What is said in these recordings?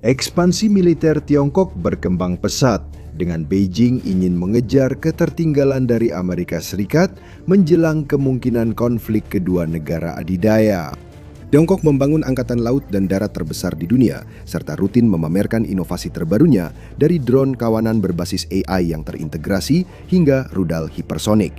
Ekspansi militer Tiongkok berkembang pesat dengan Beijing ingin mengejar ketertinggalan dari Amerika Serikat menjelang kemungkinan konflik kedua negara adidaya. Tiongkok membangun angkatan laut dan darat terbesar di dunia, serta rutin memamerkan inovasi terbarunya dari drone kawanan berbasis AI yang terintegrasi hingga rudal hipersonik.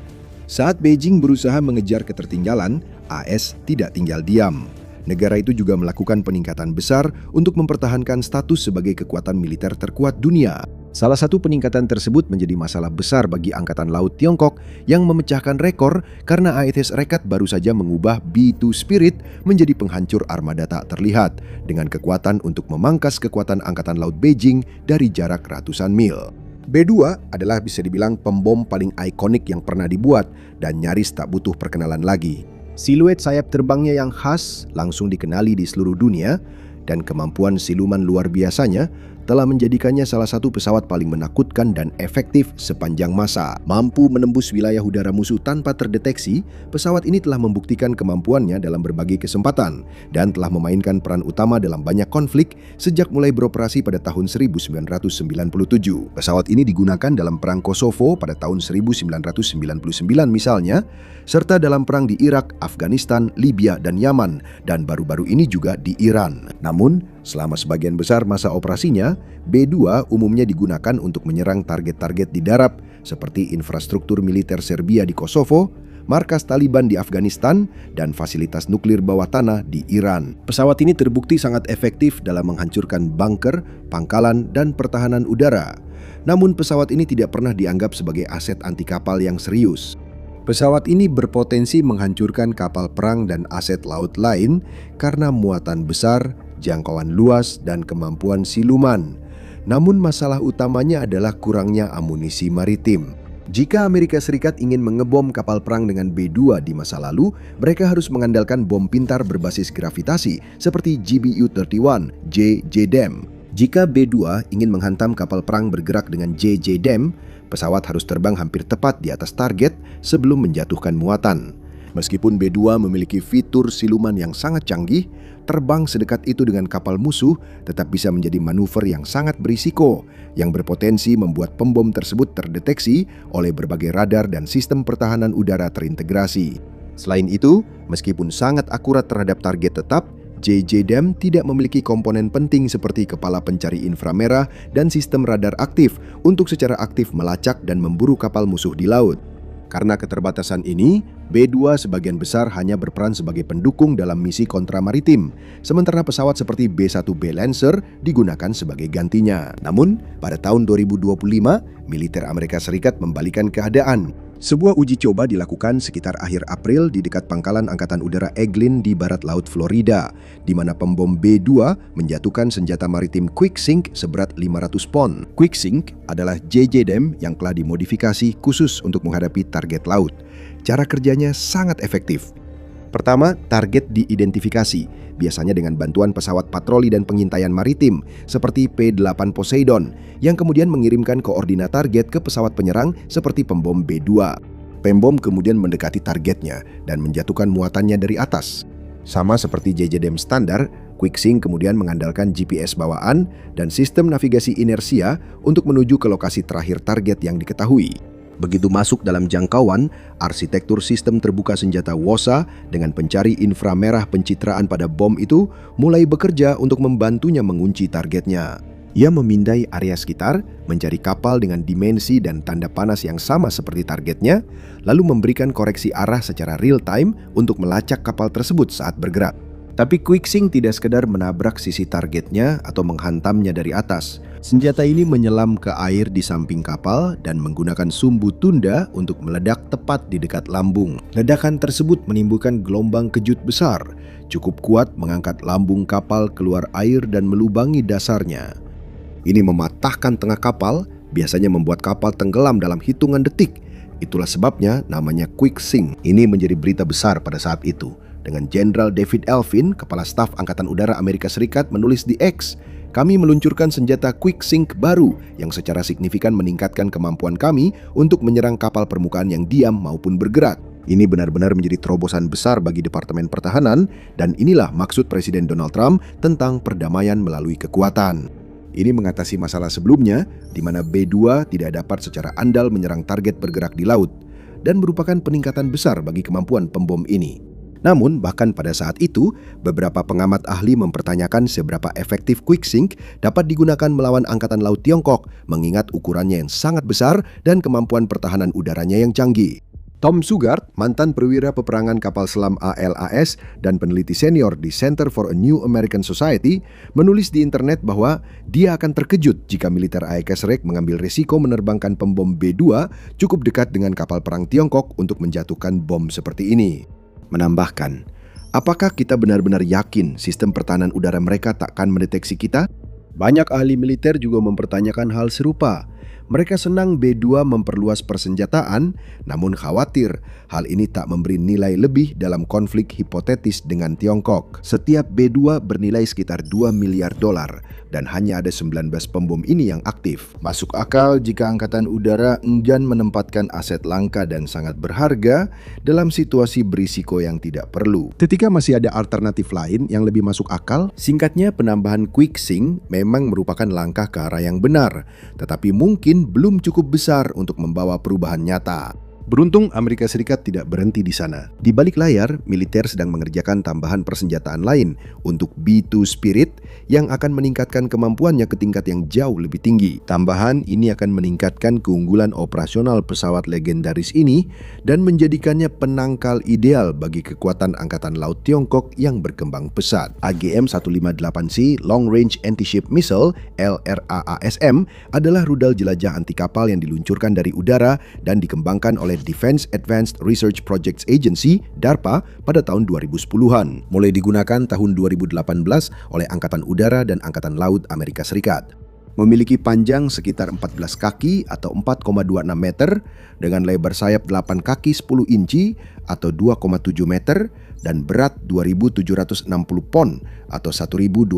Saat Beijing berusaha mengejar ketertinggalan, AS tidak tinggal diam. Negara itu juga melakukan peningkatan besar untuk mempertahankan status sebagai kekuatan militer terkuat dunia. Salah satu peningkatan tersebut menjadi masalah besar bagi Angkatan Laut Tiongkok yang memecahkan rekor karena AS Rekat baru saja mengubah B2 Spirit menjadi penghancur armada tak terlihat dengan kekuatan untuk memangkas kekuatan Angkatan Laut Beijing dari jarak ratusan mil. B2 adalah bisa dibilang pembom paling ikonik yang pernah dibuat dan nyaris tak butuh perkenalan lagi. Siluet sayap terbangnya yang khas langsung dikenali di seluruh dunia dan kemampuan siluman luar biasanya telah menjadikannya salah satu pesawat paling menakutkan dan efektif sepanjang masa. Mampu menembus wilayah udara musuh tanpa terdeteksi, pesawat ini telah membuktikan kemampuannya dalam berbagai kesempatan dan telah memainkan peran utama dalam banyak konflik sejak mulai beroperasi pada tahun 1997. Pesawat ini digunakan dalam Perang Kosovo pada tahun 1999 misalnya, serta dalam perang di Irak, Afghanistan, Libya, dan Yaman, dan baru-baru ini juga di Iran. Namun, selama sebagian besar masa operasinya, B2 umumnya digunakan untuk menyerang target-target di darat seperti infrastruktur militer Serbia di Kosovo, markas Taliban di Afghanistan, dan fasilitas nuklir bawah tanah di Iran. Pesawat ini terbukti sangat efektif dalam menghancurkan bunker, pangkalan, dan pertahanan udara. Namun pesawat ini tidak pernah dianggap sebagai aset anti kapal yang serius. Pesawat ini berpotensi menghancurkan kapal perang dan aset laut lain karena muatan besar, jangkauan luas, dan kemampuan siluman. Namun masalah utamanya adalah kurangnya amunisi maritim. Jika Amerika Serikat ingin mengebom kapal perang dengan B2 di masa lalu, mereka harus mengandalkan bom pintar berbasis gravitasi seperti GBU-31 JJDAM. Jika B2 ingin menghantam kapal perang bergerak dengan JJDAM, pesawat harus terbang hampir tepat di atas target sebelum menjatuhkan muatan. Meskipun B2 memiliki fitur siluman yang sangat canggih, terbang sedekat itu dengan kapal musuh tetap bisa menjadi manuver yang sangat berisiko, yang berpotensi membuat pembom tersebut terdeteksi oleh berbagai radar dan sistem pertahanan udara terintegrasi. Selain itu, meskipun sangat akurat terhadap target tetap, JJDAM tidak memiliki komponen penting seperti kepala pencari inframerah dan sistem radar aktif untuk secara aktif melacak dan memburu kapal musuh di laut. Karena keterbatasan ini, B2 sebagian besar hanya berperan sebagai pendukung dalam misi kontra maritim, sementara pesawat seperti B-1B Lancer digunakan sebagai gantinya. Namun, pada tahun 2025, militer Amerika Serikat membalikan keadaan. Sebuah uji coba dilakukan sekitar akhir April di dekat pangkalan Angkatan Udara Eglin di barat laut Florida, di mana pembom B2 menjatuhkan senjata maritim Quicksink seberat 500 pon. Quicksink adalah JJDAM yang telah dimodifikasi khusus untuk menghadapi target laut. Cara kerjanya sangat efektif. Pertama, target diidentifikasi, biasanya dengan bantuan pesawat patroli dan pengintaian maritim seperti P-8 Poseidon, yang kemudian mengirimkan koordinat target ke pesawat penyerang seperti pembom B2. Pembom kemudian mendekati targetnya dan menjatuhkan muatannya dari atas. Sama seperti JJDAM standar, Quicksink kemudian mengandalkan GPS bawaan dan sistem navigasi inersia untuk menuju ke lokasi terakhir target yang diketahui. Begitu masuk dalam jangkauan, arsitektur sistem terbuka senjata WOSA dengan pencari inframerah pencitraan pada bom itu mulai bekerja untuk membantunya mengunci targetnya. Ia memindai area sekitar, mencari kapal dengan dimensi dan tanda panas yang sama seperti targetnya, lalu memberikan koreksi arah secara real-time untuk melacak kapal tersebut saat bergerak. Tapi Quicksink tidak sekedar menabrak sisi targetnya atau menghantamnya dari atas. Senjata ini menyelam ke air di samping kapal dan menggunakan sumbu tunda untuk meledak tepat di dekat lambung. Ledakan tersebut menimbulkan gelombang kejut besar, cukup kuat mengangkat lambung kapal keluar air dan melubangi dasarnya. Ini mematahkan tengah kapal, biasanya membuat kapal tenggelam dalam hitungan detik. Itulah sebabnya namanya Quicksink. Ini menjadi berita besar pada saat itu. Dengan Jenderal David Elvin, Kepala Staf Angkatan Udara Amerika Serikat, menulis di X, "Kami meluncurkan senjata Quicksink baru yang secara signifikan meningkatkan kemampuan kami untuk menyerang kapal permukaan yang diam maupun bergerak." Ini benar-benar menjadi terobosan besar bagi Departemen Pertahanan, dan inilah maksud Presiden Donald Trump tentang perdamaian melalui kekuatan. Ini mengatasi masalah sebelumnya, di mana B-2 tidak dapat secara andal menyerang target bergerak di laut, dan merupakan peningkatan besar bagi kemampuan pembom ini. Namun, bahkan pada saat itu, beberapa pengamat ahli mempertanyakan seberapa efektif Quicksink dapat digunakan melawan Angkatan Laut Tiongkok, mengingat ukurannya yang sangat besar dan kemampuan pertahanan udaranya yang canggih. Tom Sugard, mantan perwira peperangan kapal selam ALAS dan peneliti senior di Center for a New American Society, menulis di internet bahwa dia akan terkejut jika militer AEK mengambil risiko menerbangkan pembom B-2 cukup dekat dengan kapal perang Tiongkok untuk menjatuhkan bom seperti ini. Menambahkan, apakah kita benar-benar yakin sistem pertahanan udara mereka takkan mendeteksi kita? Banyak ahli militer juga mempertanyakan hal serupa. Mereka senang B-2 memperluas persenjataan, namun khawatir hal ini tak memberi nilai lebih dalam konflik hipotetis dengan Tiongkok. Setiap B-2 bernilai sekitar $2 miliar dan hanya ada 19 pembom ini yang aktif. Masuk akal jika Angkatan Udara enggan menempatkan aset langka dan sangat berharga dalam situasi berisiko yang tidak perlu. Ketika masih ada alternatif lain yang lebih masuk akal, singkatnya penambahan Quicksink memang merupakan langkah ke arah yang benar, tetapi mungkin belum cukup besar untuk membawa perubahan nyata. Beruntung Amerika Serikat tidak berhenti di sana. Di balik layar, militer sedang mengerjakan tambahan persenjataan lain untuk B-2 Spirit yang akan meningkatkan kemampuannya ke tingkat yang jauh lebih tinggi. Tambahan ini akan meningkatkan keunggulan operasional pesawat legendaris ini dan menjadikannya penangkal ideal bagi kekuatan Angkatan Laut Tiongkok yang berkembang pesat. AGM-158C Long Range Anti-Ship Missile LRAASM adalah rudal jelajah anti kapal yang diluncurkan dari udara dan dikembangkan oleh Defense Advanced Research Projects Agency (DARPA) pada tahun 2010-an. Mulai digunakan tahun 2018 oleh Angkatan Udara dan Angkatan Laut Amerika Serikat. Memiliki panjang sekitar 14 kaki atau 4,26 meter dengan lebar sayap 8 kaki 10 inci atau 2,7 meter dan berat 2.760 pon atau 1.250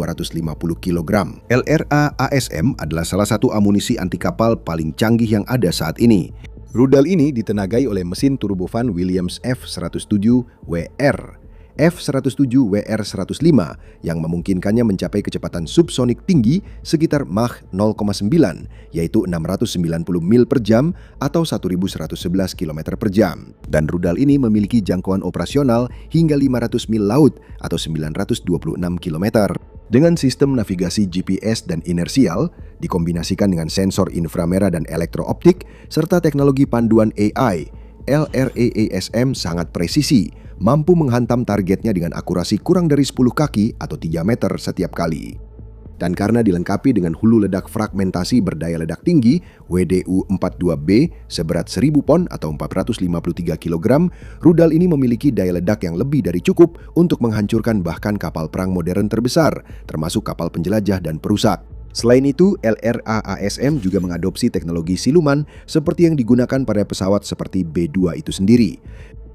kg. LRAASM adalah salah satu amunisi anti kapal paling canggih yang ada saat ini. Rudal ini ditenagai oleh mesin turbofan Williams F-107WR, F-107WR-105 yang memungkinkannya mencapai kecepatan subsonik tinggi sekitar Mach 0,9, yaitu 690 mil per jam atau 1.111 km per jam. Dan rudal ini memiliki jangkauan operasional hingga 500 mil laut atau 926 km. Dengan sistem navigasi GPS dan inersial, dikombinasikan dengan sensor inframerah dan elektrooptik, serta teknologi panduan AI, LRAASM sangat presisi, mampu menghantam targetnya dengan akurasi kurang dari 10 kaki atau 3 meter setiap kali. Dan karena dilengkapi dengan hulu ledak fragmentasi berdaya ledak tinggi WDU-42B seberat 1000 pon atau 453 kg, rudal ini memiliki daya ledak yang lebih dari cukup untuk menghancurkan bahkan kapal perang modern terbesar, termasuk kapal penjelajah dan perusak. Selain itu, LRAASM juga mengadopsi teknologi siluman seperti yang digunakan pada pesawat seperti B-2 itu sendiri.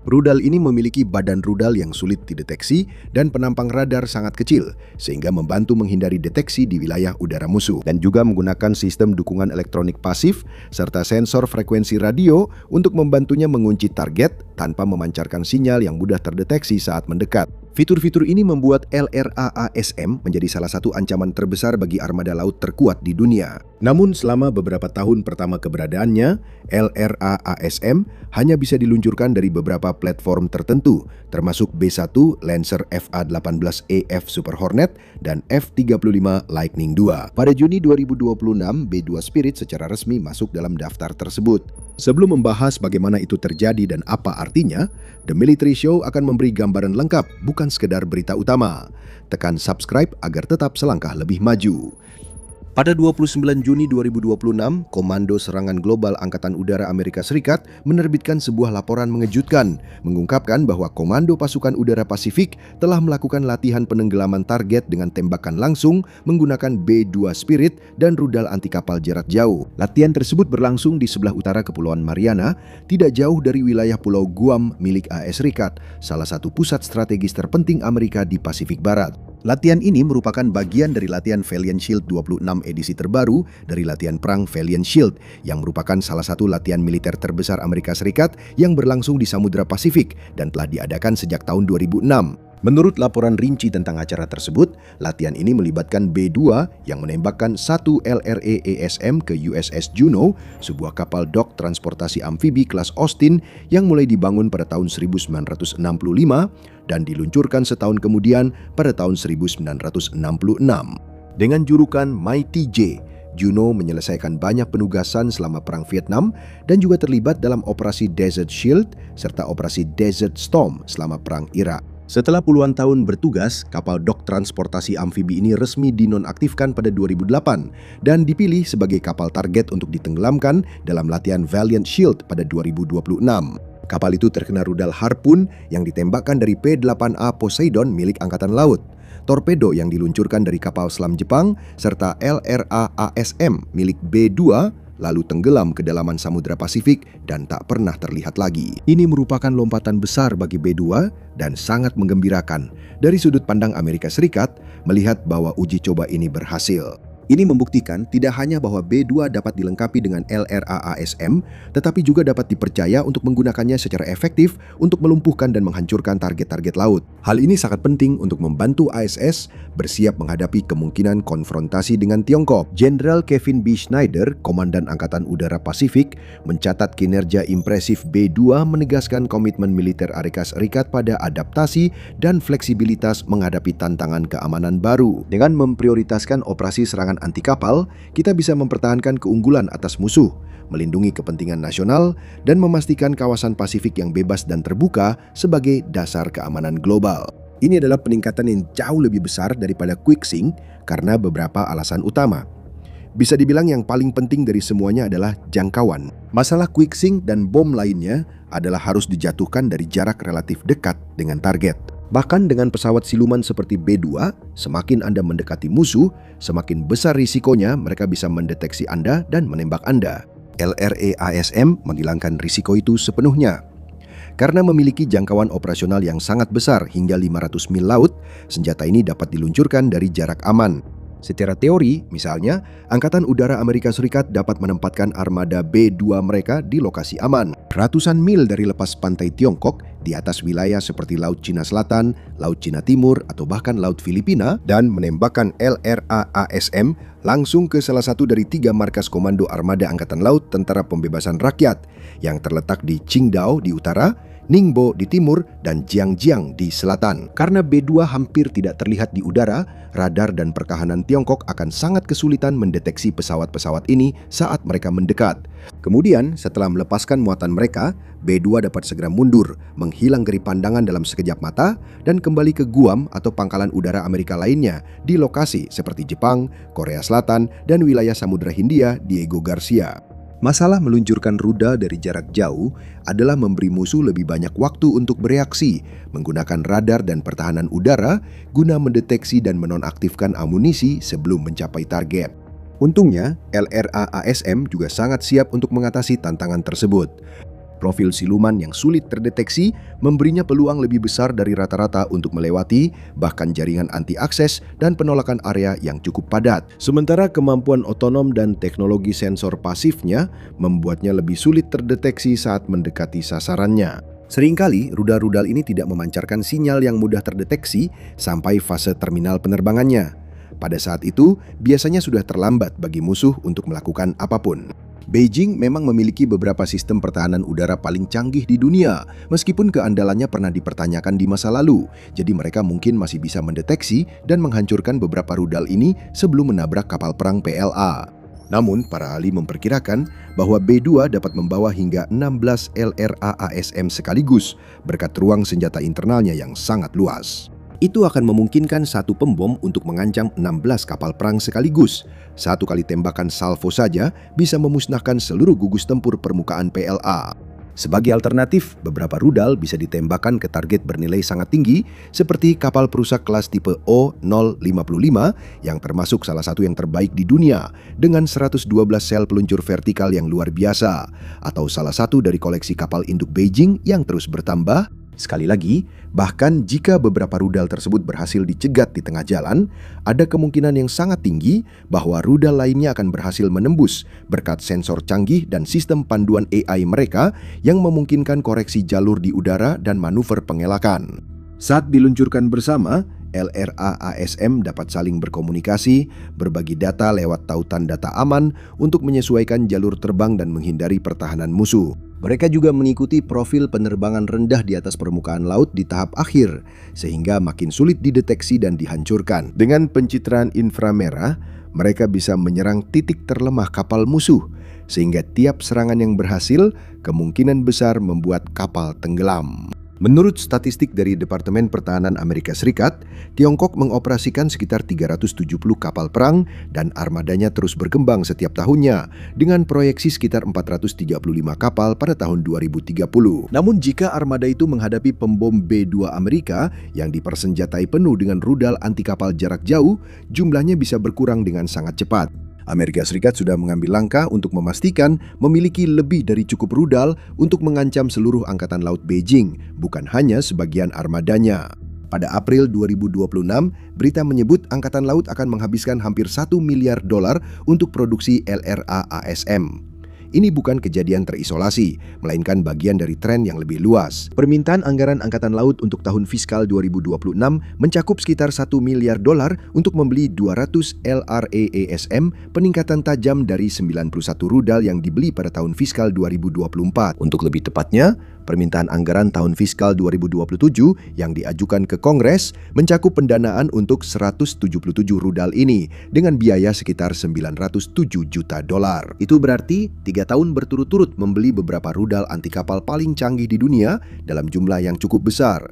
Rudal ini memiliki badan rudal yang sulit dideteksi dan penampang radar sangat kecil, sehingga membantu menghindari deteksi di wilayah udara musuh. Dan juga menggunakan sistem dukungan elektronik pasif serta sensor frekuensi radio untuk membantunya mengunci target tanpa memancarkan sinyal yang mudah terdeteksi saat mendekat. Fitur-fitur ini membuat LRAASM menjadi salah satu ancaman terbesar bagi armada laut terkuat di dunia. Namun selama beberapa tahun pertama keberadaannya, LRAASM hanya bisa diluncurkan dari beberapa platform tertentu, termasuk B-1 Lancer FA-18EF Super Hornet dan F-35 Lightning II. Pada Juni 2026, B-2 Spirit secara resmi masuk dalam daftar tersebut. Sebelum membahas bagaimana itu terjadi dan apa artinya, The Military Show akan memberi gambaran lengkap, bukan sekedar berita utama. Tekan subscribe agar tetap selangkah lebih maju. Pada 29 Juni 2026, Komando Serangan Global Angkatan Udara Amerika Serikat menerbitkan sebuah laporan mengejutkan, mengungkapkan bahwa Komando Pasukan Udara Pasifik telah melakukan latihan penenggelaman target dengan tembakan langsung menggunakan B-2 Spirit dan rudal anti kapal jarak jauh. Latihan tersebut berlangsung di sebelah utara Kepulauan Mariana, tidak jauh dari wilayah Pulau Guam milik AS Serikat, salah satu pusat strategis terpenting Amerika di Pasifik Barat. Latihan ini merupakan bagian dari latihan Valiant Shield 26 edisi terbaru dari latihan perang Valiant Shield yang merupakan salah satu latihan militer terbesar Amerika Serikat yang berlangsung di Samudra Pasifik dan telah diadakan sejak tahun 2006. Menurut laporan rinci tentang acara tersebut, latihan ini melibatkan B-2 yang menembakkan satu LRA ASM ke USS Juno, sebuah kapal dok transportasi amfibi kelas Austin yang mulai dibangun pada tahun 1965 dan diluncurkan setahun kemudian pada tahun 1966. Dengan julukan Mighty J, Juno menyelesaikan banyak penugasan selama Perang Vietnam dan juga terlibat dalam Operasi Desert Shield serta Operasi Desert Storm selama Perang Irak. Setelah puluhan tahun bertugas, kapal dok transportasi amfibi ini resmi dinonaktifkan pada 2008 dan dipilih sebagai kapal target untuk ditenggelamkan dalam latihan Valiant Shield pada 2026. Kapal itu terkena rudal Harpoon yang ditembakkan dari P-8A Poseidon milik Angkatan Laut, torpedo yang diluncurkan dari kapal selam Jepang, serta LRA ASM milik B-2 lalu tenggelam ke dalaman Samudra Pasifik dan tak pernah terlihat lagi. Ini merupakan lompatan besar bagi B-2 dan sangat menggembirakan dari sudut pandang Amerika Serikat melihat bahwa uji coba ini berhasil. Ini membuktikan tidak hanya bahwa B-2 dapat dilengkapi dengan LRA ASM, tetapi juga dapat dipercaya untuk menggunakannya secara efektif untuk melumpuhkan dan menghancurkan target-target laut. Hal ini sangat penting untuk membantu ASS bersiap menghadapi kemungkinan konfrontasi dengan Tiongkok. Jenderal Kevin B. Schneider, Komandan Angkatan Udara Pasifik, mencatat kinerja impresif B-2 menegaskan komitmen militer Amerika Serikat pada adaptasi dan fleksibilitas menghadapi tantangan keamanan baru. Dengan memprioritaskan operasi serangan anti kapal, kita bisa mempertahankan keunggulan atas musuh, melindungi kepentingan nasional, dan memastikan kawasan Pasifik yang bebas dan terbuka sebagai dasar keamanan global. Ini adalah peningkatan yang jauh lebih besar daripada Quicksync karena beberapa alasan utama. Bisa dibilang yang paling penting dari semuanya adalah jangkauan. Masalah Quicksync dan bom lainnya adalah harus dijatuhkan dari jarak relatif dekat dengan target. Bahkan dengan pesawat siluman seperti B-2, semakin Anda mendekati musuh, semakin besar risikonya mereka bisa mendeteksi Anda dan menembak Anda. LRA ASM menghilangkan risiko itu sepenuhnya. Karena memiliki jangkauan operasional yang sangat besar hingga 500 mil laut, senjata ini dapat diluncurkan dari jarak aman. Secara teori, misalnya, Angkatan Udara Amerika Serikat dapat menempatkan armada B-2 mereka di lokasi aman, ratusan mil dari lepas pantai Tiongkok, di atas wilayah seperti Laut Cina Selatan, Laut Cina Timur, atau bahkan Laut Filipina, dan menembakkan LRA ASM langsung ke salah satu dari 3 markas komando armada Angkatan Laut Tentara Pembebasan Rakyat yang terletak di Qingdao di utara, Ningbo di timur, dan Jiangjiang di selatan. Karena B-2 hampir tidak terlihat di udara, radar dan pertahanan Tiongkok akan sangat kesulitan mendeteksi pesawat-pesawat ini saat mereka mendekat. Kemudian, setelah melepaskan muatan mereka, B-2 dapat segera mundur, menghilang dari pandangan dalam sekejap mata, dan kembali ke Guam atau pangkalan udara Amerika lainnya di lokasi seperti Jepang, Korea Selatan, dan wilayah Samudra Hindia Diego Garcia. Masalah meluncurkan rudal dari jarak jauh adalah memberi musuh lebih banyak waktu untuk bereaksi, menggunakan radar dan pertahanan udara guna mendeteksi dan menonaktifkan amunisi sebelum mencapai target. Untungnya, LRA ASM juga sangat siap untuk mengatasi tantangan tersebut. Profil siluman yang sulit terdeteksi memberinya peluang lebih besar dari rata-rata untuk melewati bahkan jaringan anti-akses dan penolakan area yang cukup padat. Sementara kemampuan otonom dan teknologi sensor pasifnya membuatnya lebih sulit terdeteksi saat mendekati sasarannya. Seringkali rudal-rudal ini tidak memancarkan sinyal yang mudah terdeteksi sampai fase terminal penerbangannya. Pada saat itu, biasanya sudah terlambat bagi musuh untuk melakukan apapun. Beijing memang memiliki beberapa sistem pertahanan udara paling canggih di dunia, meskipun keandalannya pernah dipertanyakan di masa lalu. Jadi mereka mungkin masih bisa mendeteksi dan menghancurkan beberapa rudal ini sebelum menabrak kapal perang PLA. Namun, para ahli memperkirakan bahwa B-2 dapat membawa hingga 16 LRA ASM sekaligus, berkat ruang senjata internalnya yang sangat luas. Itu akan memungkinkan satu pembom untuk mengancam 16 kapal perang sekaligus. Satu kali tembakan salvo saja bisa memusnahkan seluruh gugus tempur permukaan PLA. Sebagai alternatif, beberapa rudal bisa ditembakkan ke target bernilai sangat tinggi seperti kapal perusak kelas tipe O-055 yang termasuk salah satu yang terbaik di dunia dengan 112 sel peluncur vertikal yang luar biasa, atau salah satu dari koleksi kapal induk Beijing yang terus bertambah, Sekali lagi, bahkan jika beberapa rudal tersebut berhasil dicegat di tengah jalan, ada kemungkinan yang sangat tinggi bahwa rudal lainnya akan berhasil menembus berkat sensor canggih dan sistem panduan AI mereka yang memungkinkan koreksi jalur di udara dan manuver pengelakan. Saat diluncurkan bersama, LRA ASM dapat saling berkomunikasi, berbagi data lewat tautan data aman untuk menyesuaikan jalur terbang dan menghindari pertahanan musuh. Mereka juga mengikuti profil penerbangan rendah di atas permukaan laut di tahap akhir, sehingga makin sulit dideteksi dan dihancurkan. Dengan pencitraan inframerah, mereka bisa menyerang titik terlemah kapal musuh, sehingga tiap serangan yang berhasil kemungkinan besar membuat kapal tenggelam. Menurut statistik dari Departemen Pertahanan Amerika Serikat, Tiongkok mengoperasikan sekitar 370 kapal perang dan armadanya terus berkembang setiap tahunnya dengan proyeksi sekitar 435 kapal pada tahun 2030. Namun jika armada itu menghadapi pembom B-2 Amerika yang dipersenjatai penuh dengan rudal anti kapal jarak jauh, jumlahnya bisa berkurang dengan sangat cepat. Amerika Serikat sudah mengambil langkah untuk memastikan memiliki lebih dari cukup rudal untuk mengancam seluruh angkatan laut Beijing, bukan hanya sebagian armadanya. Pada April 2026, berita menyebut Angkatan Laut akan menghabiskan hampir $1 miliar untuk produksi LRA ASM. Ini bukan kejadian terisolasi, melainkan bagian dari tren yang lebih luas. Permintaan anggaran Angkatan Laut untuk tahun fiskal 2026 mencakup sekitar $1 miliar untuk membeli 200 LRA-ASM, peningkatan tajam dari 91 rudal yang dibeli pada tahun fiskal 2024. Untuk lebih tepatnya, permintaan anggaran tahun fiskal 2027 yang diajukan ke Kongres mencakup pendanaan untuk 177 rudal ini dengan biaya sekitar $907 juta. Itu berarti 3 tahun berturut-turut membeli beberapa rudal anti kapal paling canggih di dunia dalam jumlah yang cukup besar.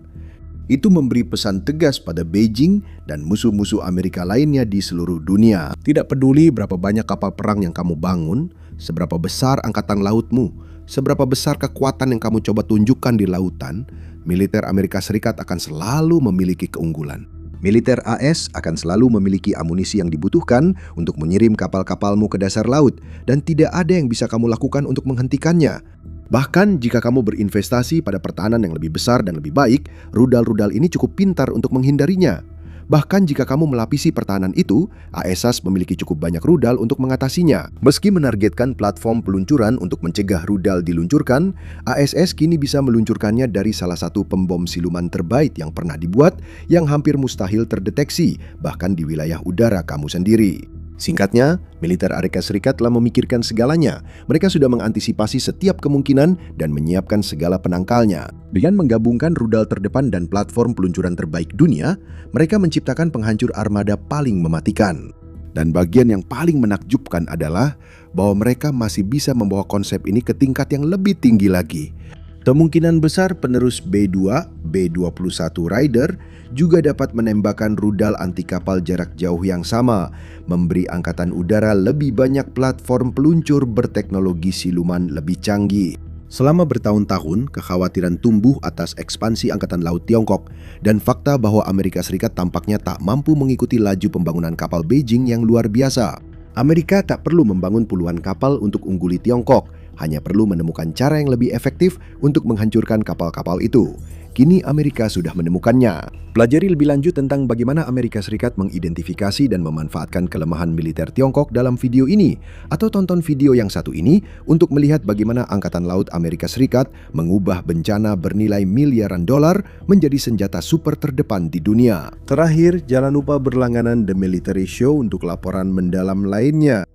Itu memberi pesan tegas pada Beijing dan musuh-musuh Amerika lainnya di seluruh dunia. Tidak peduli berapa banyak kapal perang yang kamu bangun, seberapa besar angkatan lautmu, seberapa besar kekuatan yang kamu coba tunjukkan di lautan, militer Amerika Serikat akan selalu memiliki keunggulan. Militer AS akan selalu memiliki amunisi yang dibutuhkan untuk mengirim kapal-kapalmu ke dasar laut, dan tidak ada yang bisa kamu lakukan untuk menghentikannya. Bahkan jika kamu berinvestasi pada pertahanan yang lebih besar dan lebih baik, rudal-rudal ini cukup pintar untuk menghindarinya. Bahkan jika kamu melapisi pertahanan itu, AESAS memiliki cukup banyak rudal untuk mengatasinya. Meski menargetkan platform peluncuran untuk mencegah rudal diluncurkan, ASS kini bisa meluncurkannya dari salah satu pembom siluman terbaik yang pernah dibuat yang hampir mustahil terdeteksi, bahkan di wilayah udara kamu sendiri. Singkatnya, militer Amerika Serikat telah memikirkan segalanya. Mereka sudah mengantisipasi setiap kemungkinan dan menyiapkan segala penangkalnya. Dengan menggabungkan rudal terdepan dan platform peluncuran terbaik dunia, mereka menciptakan penghancur armada paling mematikan. Dan bagian yang paling menakjubkan adalah bahwa mereka masih bisa membawa konsep ini ke tingkat yang lebih tinggi lagi. Kemungkinan besar penerus B-2, B-21 Raider juga dapat menembakkan rudal anti kapal jarak jauh yang sama, memberi angkatan udara lebih banyak platform peluncur berteknologi siluman lebih canggih. Selama bertahun-tahun, kekhawatiran tumbuh atas ekspansi Angkatan Laut Tiongkok dan fakta bahwa Amerika Serikat tampaknya tak mampu mengikuti laju pembangunan kapal Beijing yang luar biasa. Amerika tak perlu membangun puluhan kapal untuk ungguli Tiongkok, hanya perlu menemukan cara yang lebih efektif untuk menghancurkan kapal-kapal itu. Kini Amerika sudah menemukannya. Pelajari lebih lanjut tentang bagaimana Amerika Serikat mengidentifikasi dan memanfaatkan kelemahan militer Tiongkok dalam video ini, atau tonton video yang satu ini untuk melihat bagaimana Angkatan Laut Amerika Serikat mengubah bencana bernilai miliaran dolar menjadi senjata super terdepan di dunia. Terakhir, jangan lupa berlangganan The Military Show untuk laporan mendalam lainnya.